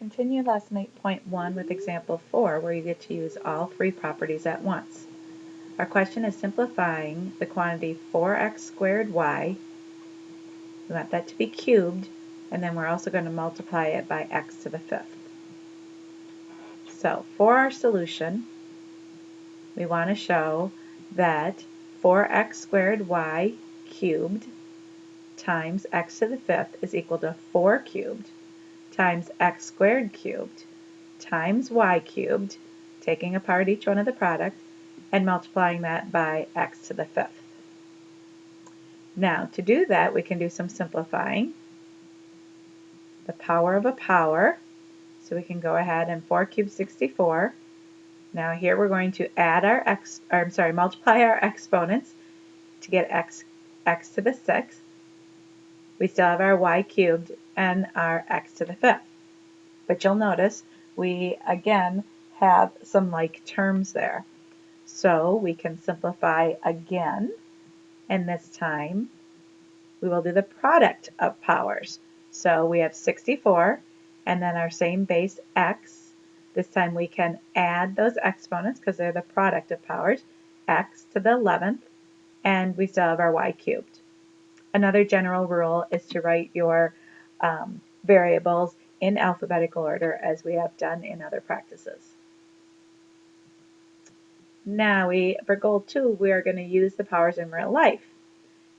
Continue lesson 8.1 with example 4, where you get to use all three properties at once. Our question is simplifying the quantity 4x squared y. We want that to be cubed, and then we're also going to multiply it by x to the fifth. So for our solution, we want to show that 4x squared y cubed times x to the fifth is equal to 4 cubed times x squared cubed times y cubed, taking apart each one of the product, and multiplying that by x to the fifth. Now, to do that, we can do some simplifying. The power of a power, so we can go ahead and 4 cubed 64. Now here we're going to add our multiply our exponents to get x to the 6th. We still have our y cubed and our x to the 5th. But you'll notice we again have some like terms there. So we can simplify again, and this time we will do the product of powers. So we have 64, and then our same base x. This time we can add those exponents because they're the product of powers, x to the 11th, and we still have our y cubed. Another general rule is to write your variables in alphabetical order, as we have done in other practices. Now for goal 2, we are going to use the powers in real life.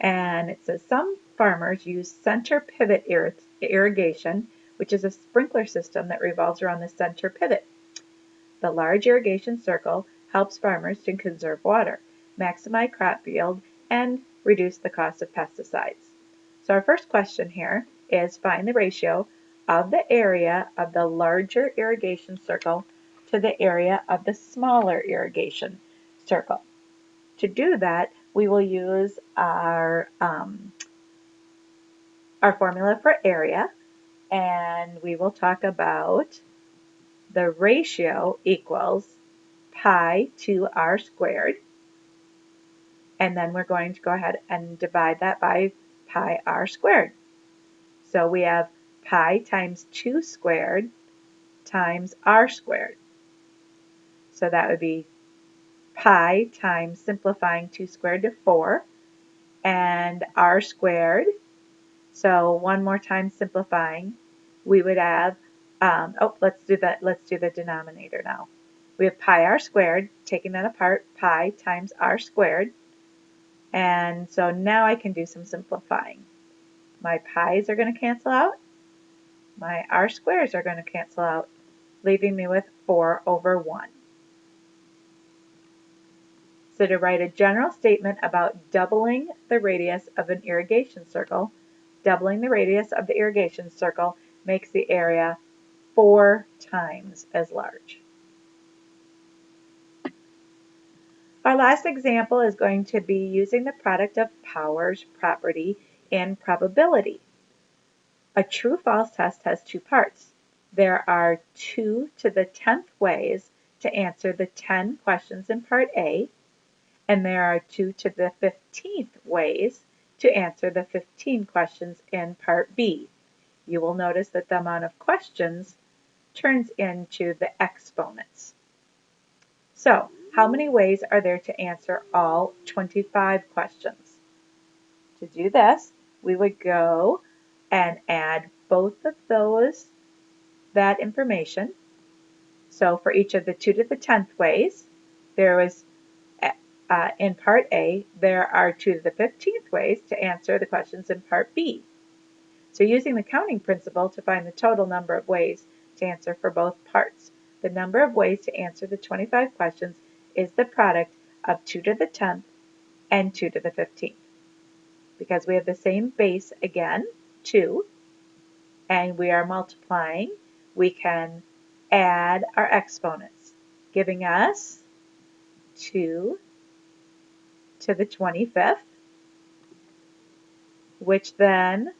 And it says some farmers use center pivot irrigation, which is a sprinkler system that revolves around the center pivot. The large irrigation circle helps farmers to conserve water, maximize crop yield, and reduce the cost of pesticides. So our first question here is find the ratio of the area of the larger irrigation circle to the area of the smaller irrigation circle. To do that, we will use our formula for area, and we will talk about the ratio equals pi to r squared, and then we're going to go ahead and divide that by pi r squared. So we have pi times 2 squared times r squared. So that would be pi times simplifying 2 squared to 4, and r squared. So one more time simplifying, we would have, let's do the denominator now. We have pi r squared, taking that apart, pi times r squared. And so now I can do some simplifying. My pi's are going to cancel out. My r squares are going to cancel out, leaving me with 4 over 1. So to write a general statement about doubling the radius of an irrigation circle, doubling the radius of the irrigation circle makes the area 4 times as large. Our last example is going to be using the product of powers property in probability. A true-false test has 2 parts. There are 2 to the 10th ways to answer the 10 questions in part A, and there are 2 to the 15th ways to answer the 15 questions in part B. You will notice that the amount of questions turns into the exponents. So, how many ways are there to answer all 25 questions? To do this, we would go and add both of that information. So for each of the 2 to the 10th ways, there was, in part A, there are 2 to the 15th ways to answer the questions in part B. So using the counting principle to find the total number of ways to answer for both parts, the number of ways to answer the 25 questions is the product of 2 to the 10th and 2 to the 15th. Because we have the same base again, 2, and we are multiplying, we can add our exponents, giving us 2 to the 25th, which then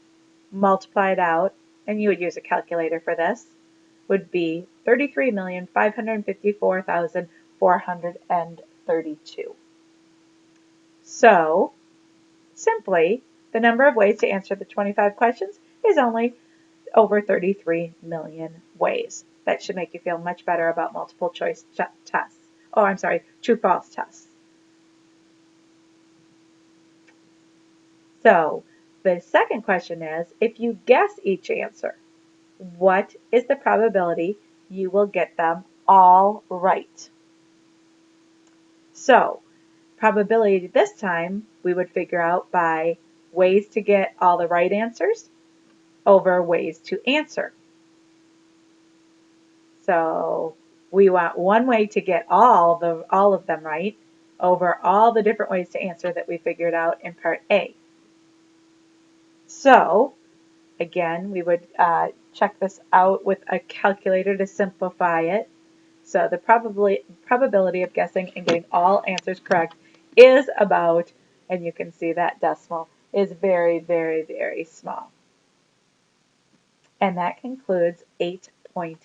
multiplied out, and you would use a calculator for this, would be 33,554,432. So, simply, the number of ways to answer the 25 questions is only over 33 million ways. That should make you feel much better about multiple choice tests. Oh, I'm sorry, true-false tests. So the second question is, if you guess each answer, what is the probability you will get them all right? So probability this time we would figure out by ways to get all the right answers over ways to answer. So we want one way to get all of them right over all the different ways to answer that we figured out in part A. So again, we would check this out with a calculator to simplify it. So the probability of guessing and getting all answers correct is about, and you can see that decimal is very, very, very small. And that concludes 8.1.